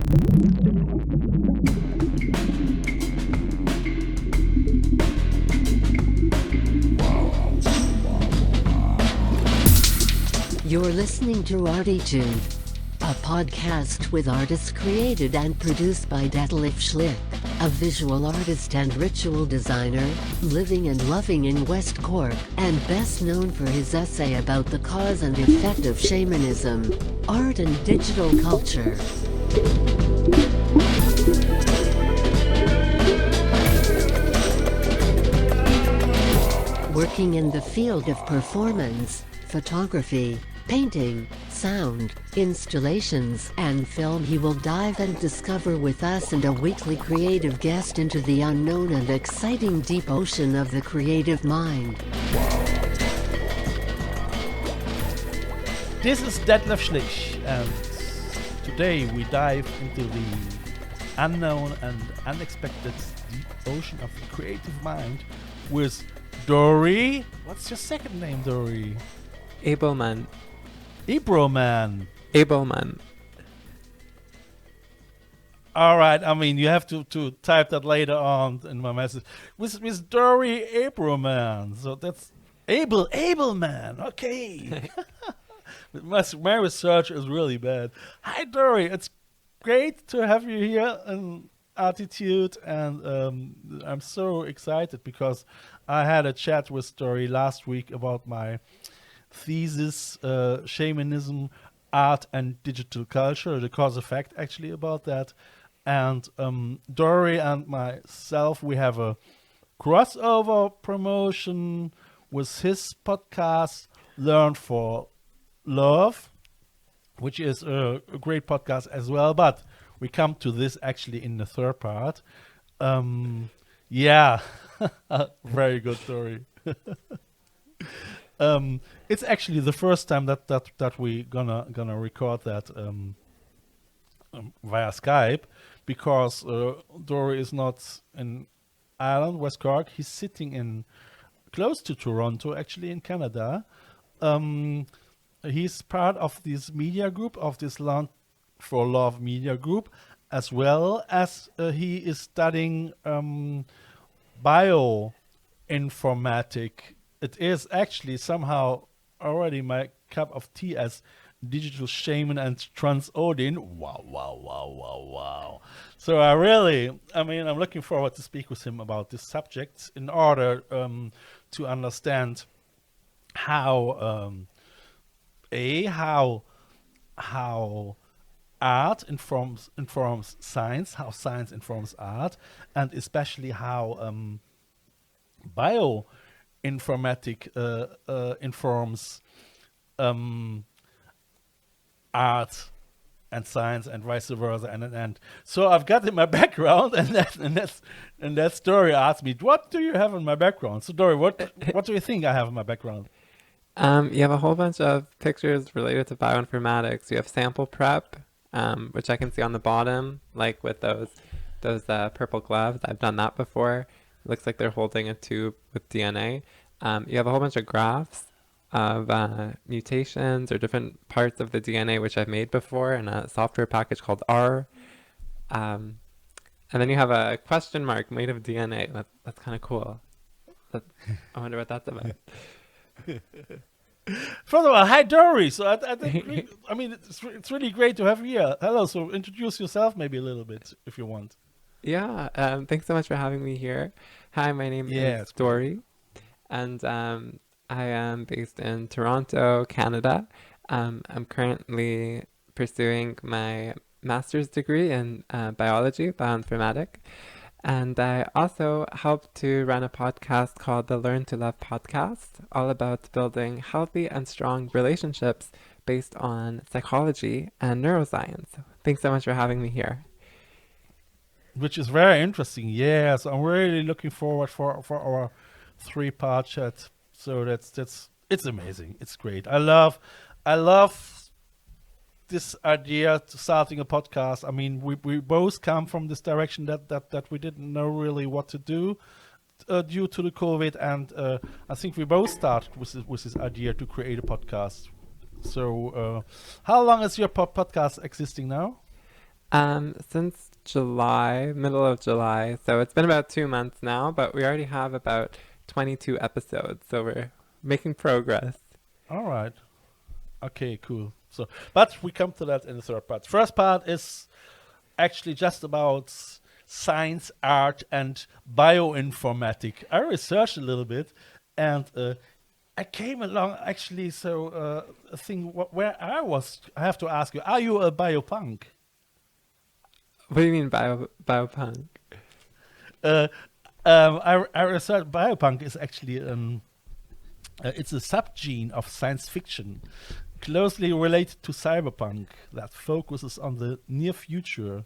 You're listening to ArTEEtude, a podcast with artists created and produced by Detlef Schlich, a visual artist and ritual designer, living and loving in West Cork, and best known for his essay about the cause and effect of shamanism, art and digital culture. Working in the field of performance, photography, painting, sound, installations, and film, he will dive and discover with us and a weekly creative guest into the unknown and exciting deep ocean of the creative mind. This is Detlef Schlich, and today we dive into the unknown and unexpected deep ocean of the creative mind with Dory. What's your second name, Dory? Ableman. Ableman. All right. I mean, you have to type that later on in my message. With Dory Ableman. So that's Ableman. Okay. My research is really bad. Hi, Dory. It's great to have you here in ArTEEtude, and I'm so excited because I had a chat with Dory last week about my thesis, Shamanism, art and digital culture, the cause effect actually about that. And Dory and myself, we have a crossover promotion with his podcast, Learn for Love, which is a great podcast as well. But we come to this actually in the third part. Yeah, very good, Dory. It's actually the first time that we gonna record that via Skype, because Dory is not in Ireland, West Cork. He's sitting in close to Toronto, actually in Canada. He's part of this media group, of this Learn for Love media group, as well as he is studying bioinformatic. It is actually somehow already my cup of tea as digital shaman and transodin. Wow. So I'm looking forward to speak with him about this subject in order to understand how art informs science, how science informs art, and especially how bioinformatic informs art and science, and vice versa. And so I've got in my background, and that Dory asked me, "What do you have in my background?" So Dory, what do you think I have in my background? You have a whole bunch of pictures related to bioinformatics. You have sample prep, which I can see on the bottom, like with those purple gloves. I've done that before. It looks like they're holding a tube with DNA. You have a whole bunch of graphs of mutations or different parts of the DNA, which I've made before in a software package called R. And then you have a question mark made of DNA. That's kind of cool. I wonder what that's about. First of all, hi Dory. So I think it's really great to have you here. Hello. So introduce yourself maybe a little bit if you want. Yeah. Thanks so much for having me here. Hi, my name is Dory, and I am based in Toronto, Canada. I'm currently pursuing my master's degree in bioinformatics. And I also help to run a podcast called the Learn to Love podcast, all about building healthy and strong relationships based on psychology and neuroscience. Thanks so much for having me here. Which is very interesting. Yes, I'm really looking forward for our 3-part chat. So it's amazing. It's great. I love this idea to starting a podcast. I mean, we both come from this direction that we didn't know really what to do due to the COVID, and I think we both started with this idea to create a podcast. So how long is your podcast existing now? Since July, middle of July. So it's been about 2 months now, but we already have about 22 episodes. So we're making progress. All right. Okay, cool. So, but we come to that in the third part. First part is actually just about science, art, and bioinformatics. I researched a little bit, and I came along actually. So a thing where I have to ask you: are you a biopunk? What do you mean biopunk? I researched biopunk is actually it's a subgene of science fiction, closely related to cyberpunk that focuses on the near future,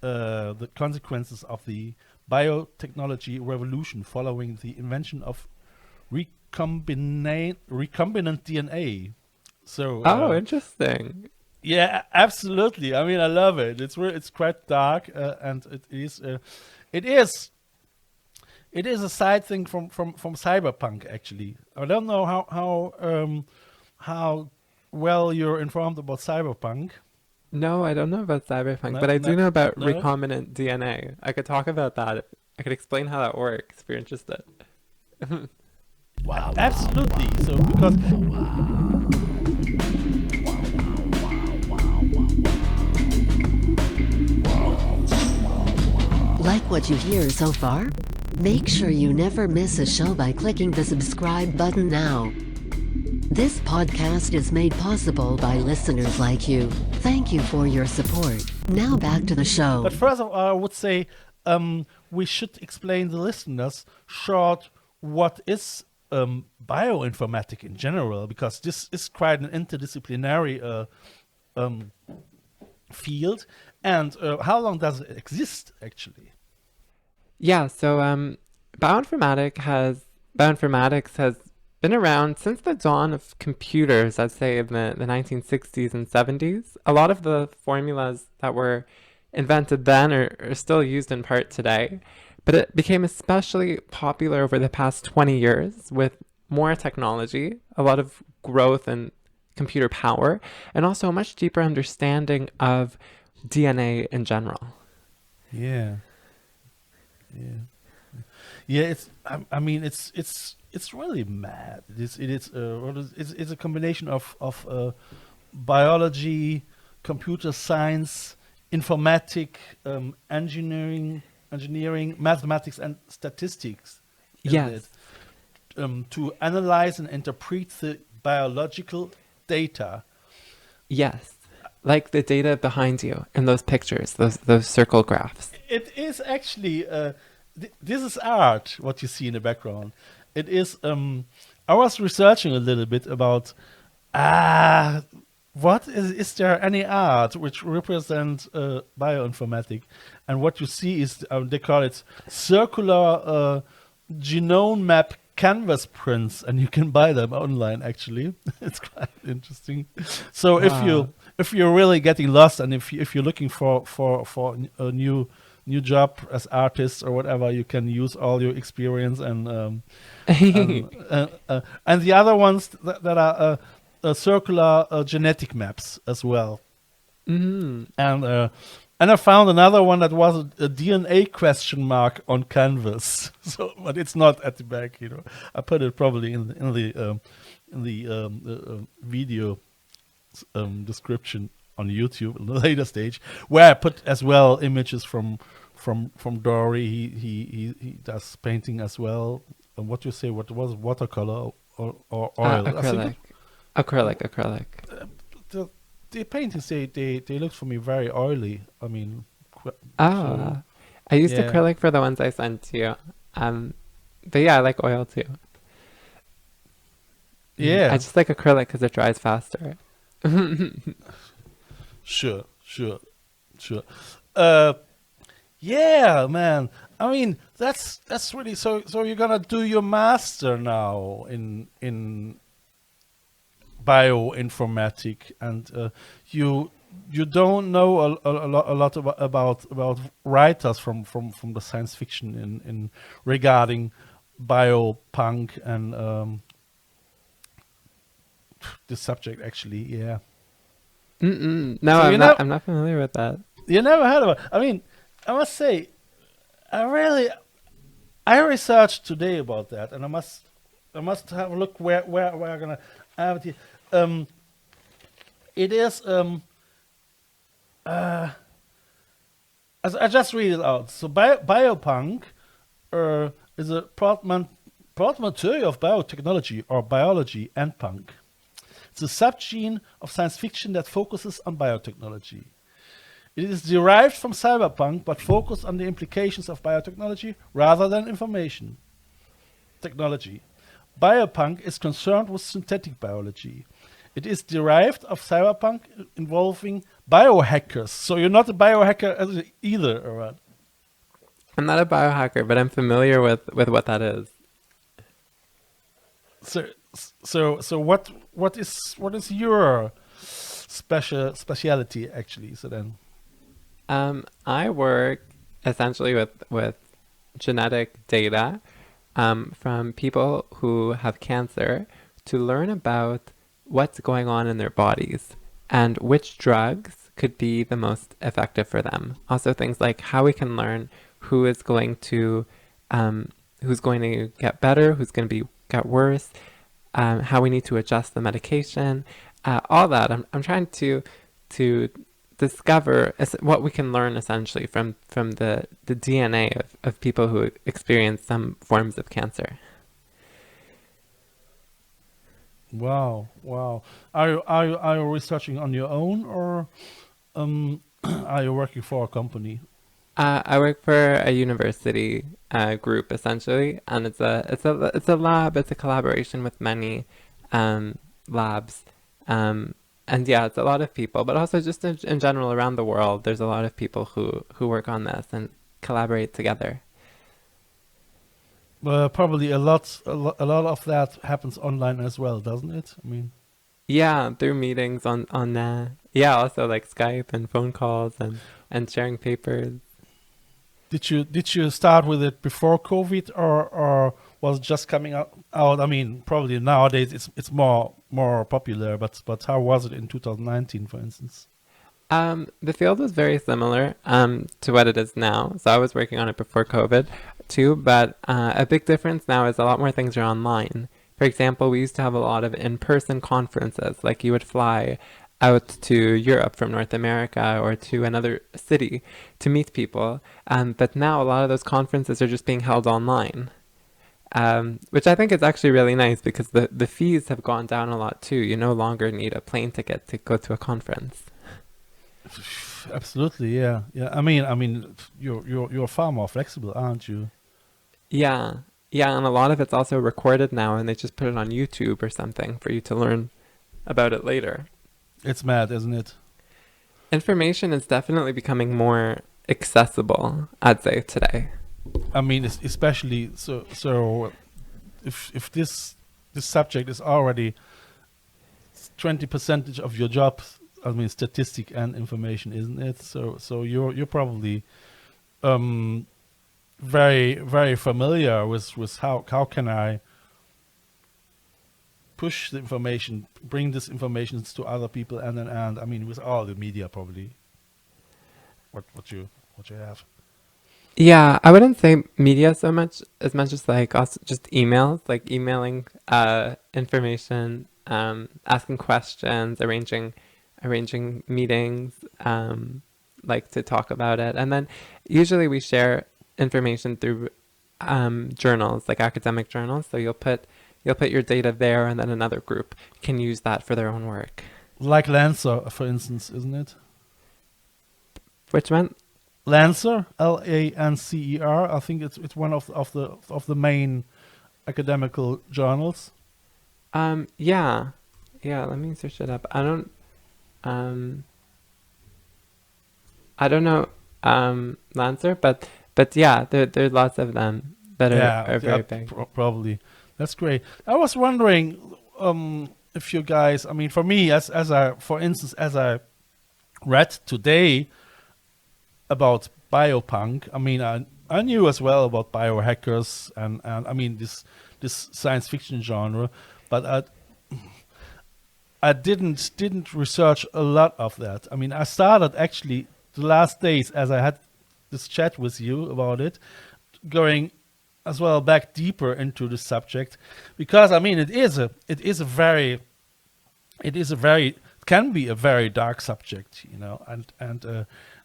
the consequences of the biotechnology revolution following the invention of recombinant DNA. So, Oh, interesting. yeah, absolutely. I mean, I love it. It's quite dark, and it is a side thing from cyberpunk. Actually, I don't know how well you're informed about cyberpunk. No, I don't know about cyberpunk, No, but I do know about no. recombinant DNA. I could talk about that. I could explain how that works if you're interested. Wow, absolutely. So because Like what you hear so far? Make sure you never miss a show by clicking the subscribe button now. This podcast is made possible by listeners like you. Thank you for your support. Now back to the show. But first of all, I would say we should explain the listeners short what is bioinformatics in general, because this is quite an interdisciplinary field. And how long does it exist, actually? Yeah, so bioinformatics has been around since the dawn of computers, I'd say in the 1960s and 70s. A lot of the formulas that were invented then are still used in part today, but it became especially popular over the past 20 years with more technology, a lot of growth in computer power, and also a much deeper understanding of DNA in general. Yeah. It's. I mean, it's really mad. It's a combination of biology, computer science, informatics, engineering, mathematics, and statistics. Isn't Yes. it? To analyze and interpret the biological data. Yes. Like the data behind you in those pictures, those circle graphs. It is actually this is art. What you see in the background, it is. I was researching a little bit about what is there any art which represents bioinformatics, and what you see is they call it circular genome map canvas prints, and you can buy them online. Actually, it's quite interesting. So Wow. if you're really getting lost, and if you're looking for a new job as artist or whatever, you can use all your experience and the other ones that are circular genetic maps as well. Mhm. And I found another one that was a DNA question mark on canvas. So, but it's not at the back, you know. I put it probably in the video description on YouTube in the later stage, where I put as well images from Dory. He does painting as well. And what you say? What was watercolor or oil? I think Acrylic. the paintings they look for me very oily. I mean, Oh, I used yeah. acrylic for the ones I sent to you. But yeah, I like oil too. Yeah, I just like acrylic because it dries faster. sure. Uh, yeah, man. I mean, that's really so. So you're gonna do your master now in bioinformatics, and you don't know a lot about writers from the science fiction in regarding biopunk and this subject actually. Yeah. No, So I'm not familiar with that. You never heard of it. I mean, I must say, I researched today about that, and I must have a look where I'm gonna have it here. It is I just read it out. So biopunk is a portmanteau of biotechnology or biology and punk. It's a subgene of science fiction that focuses on biotechnology. It is derived from cyberpunk, but focused on the implications of biotechnology rather than information technology. Biopunk is concerned with synthetic biology. It is derived of cyberpunk involving biohackers. So you're not a biohacker either, right? I'm not a biohacker, but I'm familiar with what that is. So what is your speciality actually? So then, I work essentially with genetic data from people who have cancer to learn about what's going on in their bodies and which drugs could be the most effective for them. Also things like how we can learn who's going to get better, who's going to get worse, how we need to adjust the medication, all that. I'm trying to discover what we can learn essentially from the DNA of people who experience some forms of cancer. Wow. Are you researching on your own, or are you working for a company? I work for a university group essentially, and it's a lab. It's a collaboration with many labs, and yeah, it's a lot of people. But also just in general around the world, there's a lot of people who work on this and collaborate together. Probably a lot of that happens online as well, doesn't it? I mean, yeah, through meetings on yeah, also like Skype and phone calls and sharing papers. Did you start with it before COVID, or was it just coming out? I mean, probably nowadays it's more popular, but how was it in 2019, for instance? The field was very similar to what it is now. So I was working on it before COVID too, but a big difference now is a lot more things are online. For example, we used to have a lot of in-person conferences, like you would fly out to Europe from North America or to another city to meet people. But now a lot of those conferences are just being held online, which I think is actually really nice because the fees have gone down a lot too. You no longer need a plane ticket to go to a conference. Absolutely, yeah. I mean, you're far more flexible, aren't you? Yeah, and a lot of it's also recorded now, and they just put it on YouTube or something for you to learn about it later. It's mad, isn't it? Information is definitely becoming more accessible, I'd say, today. I mean, especially so if this subject is already 20% of your job, I mean, statistic and information, isn't it? So you're probably very, very familiar with how can I push the information, bring this information to other people, and I mean, with all the media probably. What you have. Yeah, I wouldn't say media so much as much as like also just emails, like emailing information, asking questions, arranging meetings, like to talk about it. And then usually we share information through journals, like academic journals. So you'll put your data there, and then another group can use that for their own work. Like Lancer, for instance, isn't it? Which one? Lancer, Lancer. I think it's one of the main academical journals. Yeah. Let me search it up. I don't know Lancer, but yeah, there's lots of them that are very big. Probably. That's great. I was wondering if you guys, I mean, for me, for instance, as I read today about biopunk, I mean, I knew as well about biohackers and I mean this science fiction genre, but I didn't research a lot of that. I mean, I started actually the last days, as I had this chat with you about it, going as well back deeper into the subject, because I mean it can be a very dark subject, you know, and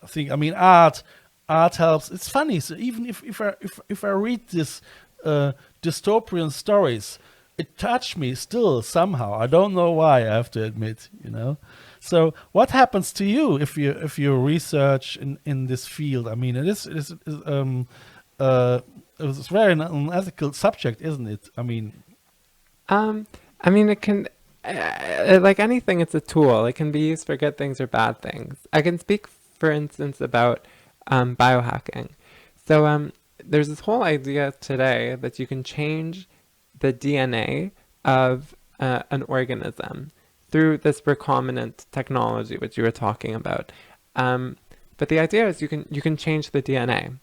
I think, I mean, art helps. It's funny. So even if I read this dystopian stories, it touched me still somehow. I don't know why, I have to admit, you know. So what happens to you if you research in this field? I mean, it's very unethical subject, isn't it? I mean, it can, like anything, it's a tool. It can be used for good things or bad things. I can speak, for instance, about biohacking. So there's this whole idea today that you can change the DNA of an organism through this recombinant technology, which you were talking about. But the idea is you can change the DNA.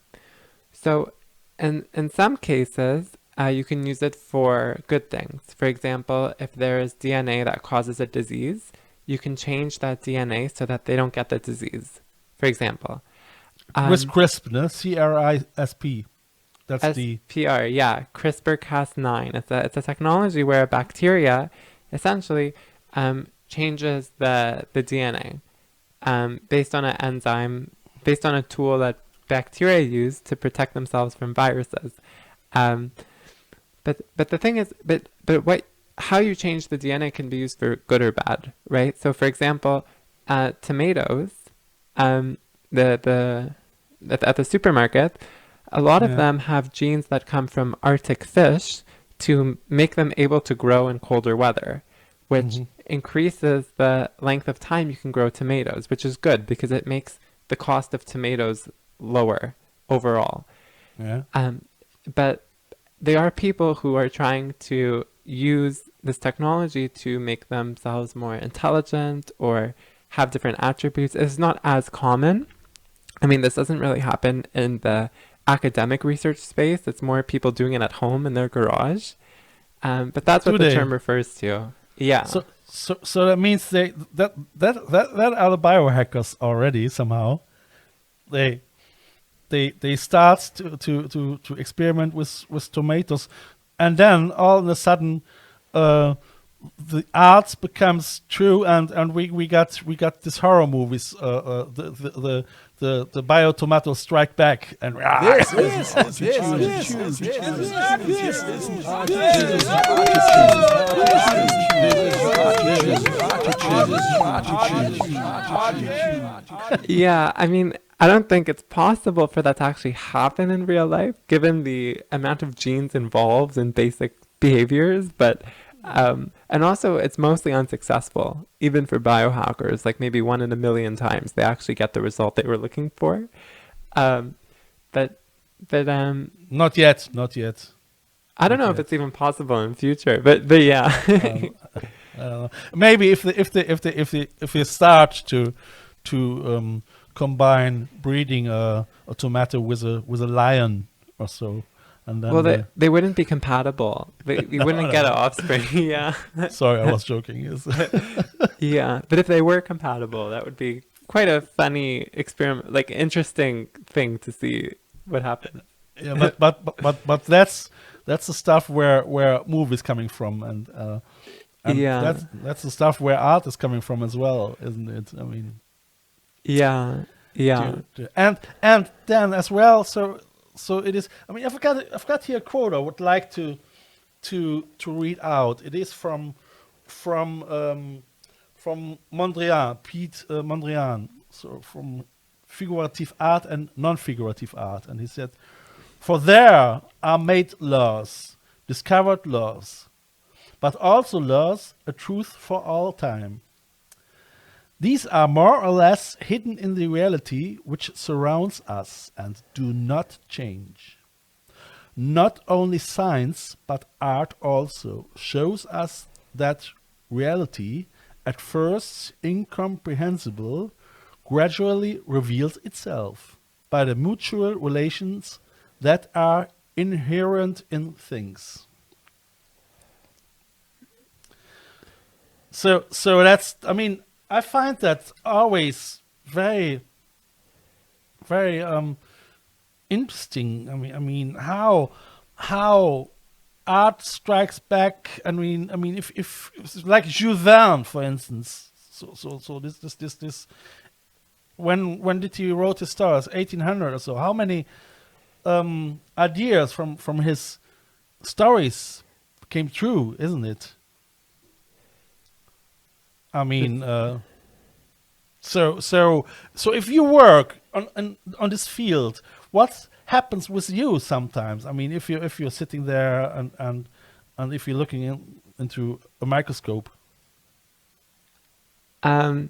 So in some cases, you can use it for good things. For example, if there is DNA that causes a disease, you can change that DNA so that they don't get the disease. For example, with CRISP, no? CRISP. That's SPR, yeah, CRISPR-Cas9. It's a technology where a bacteria essentially changes the DNA based on an enzyme, based on a tool that bacteria use to protect themselves from viruses. But the thing is, how you change the DNA can be used for good or bad, right? So for example, tomatoes, at the supermarket, a lot of them have genes that come from Arctic fish to make them able to grow in colder weather, which increases the length of time you can grow tomatoes, which is good because it makes the cost of tomatoes lower overall. Yeah. But there are people who are trying to use this technology to make themselves more intelligent or have different attributes. It's not as common. I mean, this doesn't really happen in the academic research space. It's more people doing it at home in their garage. But that's what the term refers to. Yeah. So that means that are the biohackers already somehow. They start to experiment with tomatoes, and then all of a sudden the art becomes true, and we got this horror movies, the bio tomatoes strike back, and yeah, I mean, I don't think it's possible for that to actually happen in real life, given the amount of genes involved in basic behaviors, but and also it's mostly unsuccessful, even for biohackers. Like maybe 1 in a million times they actually get the result they were looking for. But not yet. I don't know if it's even possible in future, but yeah. Maybe if they start to combine breeding a tomato with a lion or so. And then well, they wouldn't be compatible. You wouldn't get an offspring. Yeah. Sorry, I was joking. Yes. Yeah, but if they were compatible, that would be quite a funny experiment, like interesting thing to see what happens. Yeah, but that's the stuff where movies coming from, and yeah, that's the stuff where art is coming from as well, isn't it? I mean, yeah. And then as well, so it is. I mean, I've got here a quote I would like to read out. It is from Mondrian, Pete Mondrian, so from figurative art and non-figurative art, and he said, "For there are made laws, discovered laws, but also laws, a truth for all time. These are more or less hidden in the reality which surrounds us and do not change. Not only science, but art also shows us that reality, at first incomprehensible, gradually reveals itself by the mutual relations that are inherent in things." So that's, I mean, I find that always very very interesting. I mean how art strikes back. I mean, if like Jules Verne, for instance. So this. When did he wrote his stories? 1800 or so. How many ideas from his stories came true, isn't it? I mean, so if you work on this field, what happens with you sometimes? I mean, if you're sitting there and if you're looking into a microscope. Well,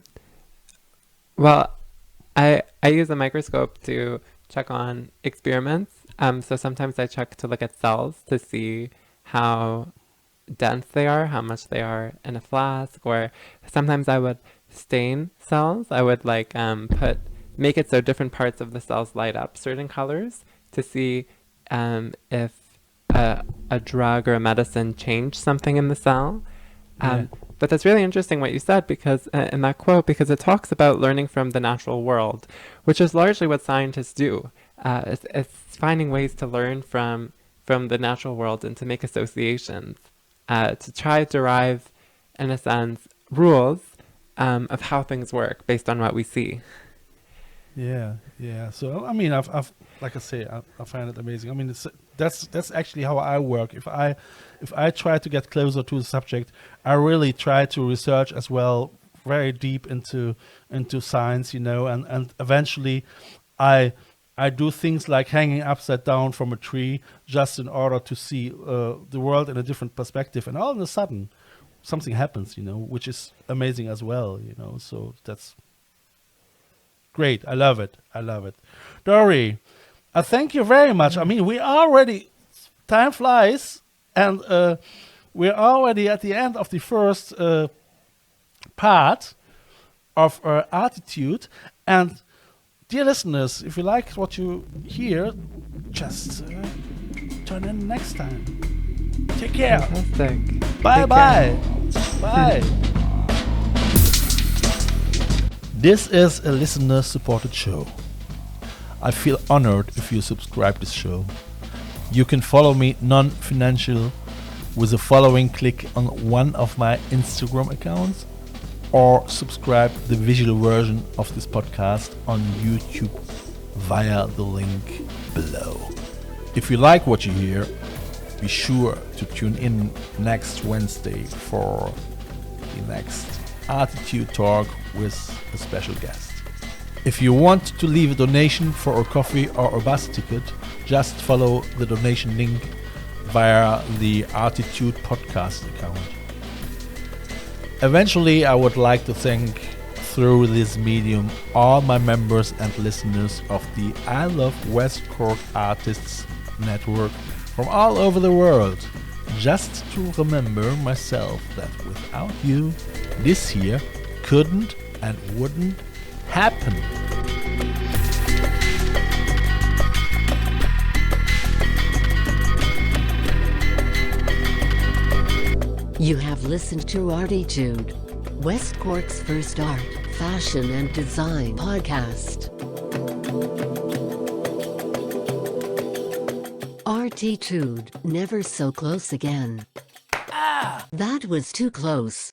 I use a microscope to check on experiments. So sometimes I check to look at cells to see how dense they are, how much they are in a flask, or sometimes I would stain cells. I would like make it so different parts of the cells light up certain colors to see if a drug or a medicine changed something in the cell. But that's really interesting what you said, because in that quote, because it talks about learning from the natural world, which is largely what scientists do. It's finding ways to learn from the natural world and to make associations, to try to derive, in a sense, rules of how things work based on what we see. Yeah. So I mean, I've like I say, I find it amazing. I mean, that's actually how I work. If I try to get closer to the subject, I really try to research as well, very deep into science, and eventually, I do things like hanging upside down from a tree just in order to see the world in a different perspective, and all of a sudden, something happens, which is amazing as well, So that's great. I love it. Dory, I thank you very much. I mean, time flies, and we're already at the end of the first part of ArTEEtude. And dear listeners, if you like what you hear, just tune in next time. Take care. Fantastic. Bye. This is a listener-supported show. I feel honored if you subscribe this show. You can follow me non-financial with the following click on one of my Instagram accounts, or subscribe the visual version of this podcast on YouTube via the link below. If you like what you hear, be sure to tune in next Wednesday for the next ArTEEtude talk with a special guest. If you want to leave a donation for a coffee or a bus ticket, just follow the donation link via the ArTEEtude podcast account. Eventually, I would like to thank, through this medium, all my members and listeners of the I Love West Cork Artists Network from all over the world. Just to remember myself that without you, this year couldn't and wouldn't happen. You have listened to ArTEEtude, West Cork's first art, fashion and design podcast. ArTEEtude, never so close again. That was too close.